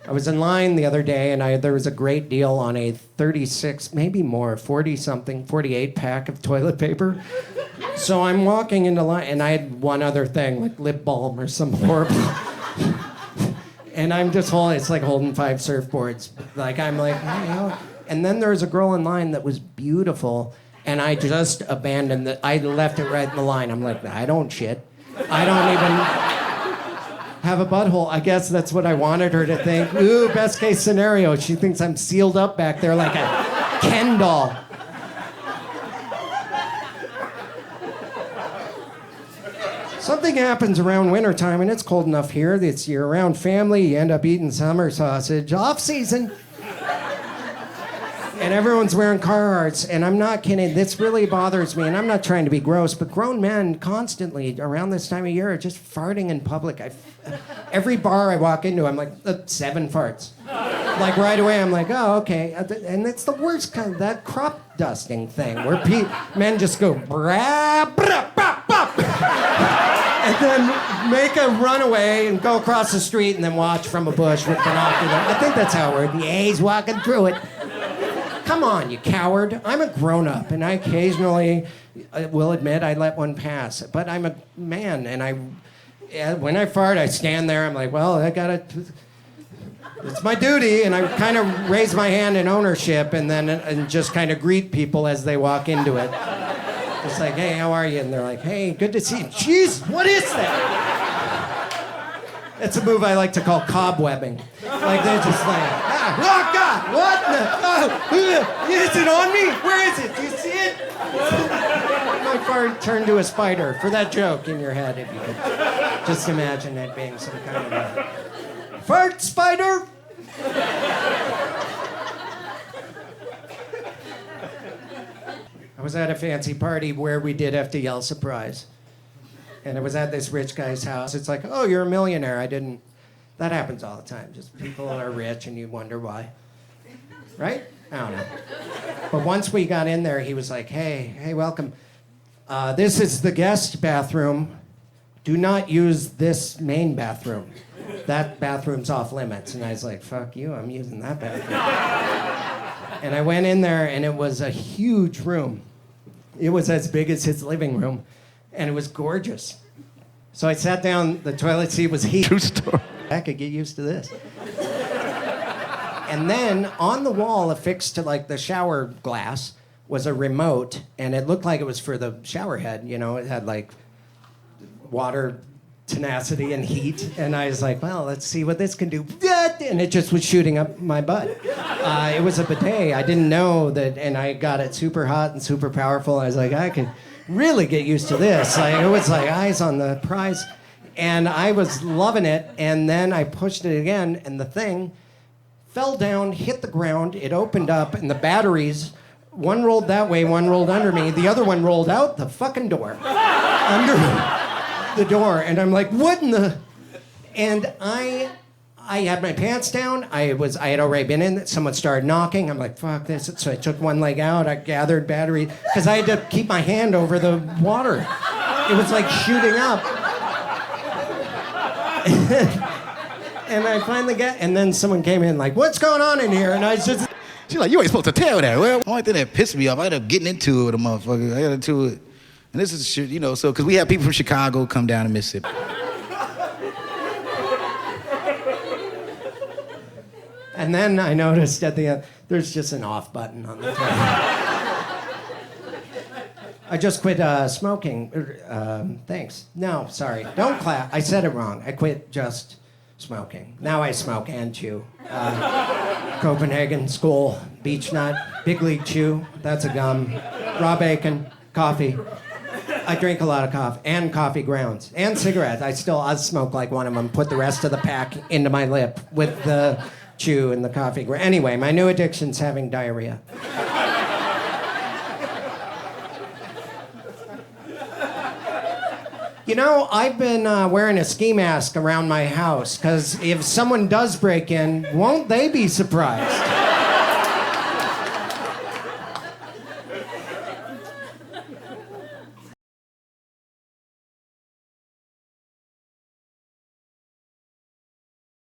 I was in line the other day, and there was a great deal on a 36, maybe more, 40-something, 48-pack of toilet paper. So I'm walking into line, and I had one other thing, like lip balm or some horrible... And I'm just holding, it's like holding 5 surfboards. Like, I'm like, hey, and then there was a girl in line that was beautiful, and I just abandoned it. I left it right in the line. I'm like, I don't shit. I don't even have a butthole. I guess that's what I wanted her to think. Ooh, best case scenario. She thinks I'm sealed up back there like a Ken doll. Something happens around wintertime, and it's cold enough here that you're around family, you end up eating summer sausage, off season. And everyone's wearing Carhartts, and I'm not kidding, this really bothers me, and I'm not trying to be gross, but grown men constantly around this time of year are just farting in public. Every bar I walk into, I'm like, 7 farts. Like right away, I'm like, oh, okay. And it's the worst kind of that crop dusting thing, where men just go, brah, brah, bop, bop. And then make a runaway and go across the street and then watch from a bush with binoculars. I think that's how it works. Yeah, he's walking through it. Come on, you coward. I'm a grown-up, and I occasionally will admit I let one pass. But I'm a man, and when I fart, I stand there. I'm like, well, it's my duty, and I kind of raise my hand in ownership and just kind of greet people as they walk into it. It's like, hey, how are you? And they're like, hey, good to see you. Jeez, what is that? It's a move I like to call cobwebbing. Like, they're just like, oh, God, what the? Is it on me? Where is it? Do you see it? My fart turned to a spider for that joke in your head, if you could just imagine it being some kind of a fart spider. I was at a fancy party where we did have to yell surprise. And it was at this rich guy's house. It's like, oh, you're a millionaire. I didn't. That happens all the time. Just people are rich and you wonder why. Right? I don't know. But once we got in there, he was like, hey, welcome. This is the guest bathroom. Do not use this main bathroom. That bathroom's off limits. And I was like, fuck you, I'm using that bathroom. And I went in there, and it was a huge room. It was as big as his living room, and it was gorgeous. So I sat down, the toilet seat was heated. True story. I could get used to this. And then on the wall, affixed to like the shower glass, was a remote, and it looked like it was for the shower head. You know, it had like water tenacity and heat, and I was like, well, let's see what this can do. And it just was shooting up my butt. It was a bidet. I didn't know that, and I got it super hot and super powerful. I was like, I could really get used to this. Like, it was like eyes on the prize. And I was loving it, and then I pushed it again, and the thing fell down, hit the ground, it opened up, and the batteries, one rolled that way, one rolled under me, the other one rolled out the fucking door. Under the door, and I'm like, what in the... And I had my pants down, I had already been in it, someone started knocking, I'm like, fuck this, so I took one leg out, I gathered battery, because I had to keep my hand over the water. It was like shooting up. And I finally and then someone came in like, what's going on in here? And I was just... She's like, you ain't supposed to tell that. Well, the only thing that pissed me off, I ended up getting into it with a motherfucker. I got into it. And this is shit, you know, so, because we have people from Chicago come down to Mississippi. And then I noticed at the end, there's just an off button on the toilet. I just quit smoking. Thanks. No, sorry. Don't clap. I said it wrong. I quit just smoking. Now I smoke and chew. Copenhagen, Skoal, Beech Nut, Big League Chew. That's a gum. Raw bacon, coffee. I drink a lot of coffee and coffee grounds and cigarettes. I'll smoke like one of them, put the rest of the pack into my lip with the chew and the coffee. Anyway, my new addiction's having diarrhea. You know, I've been wearing a ski mask around my house, because if someone does break in, won't they be surprised?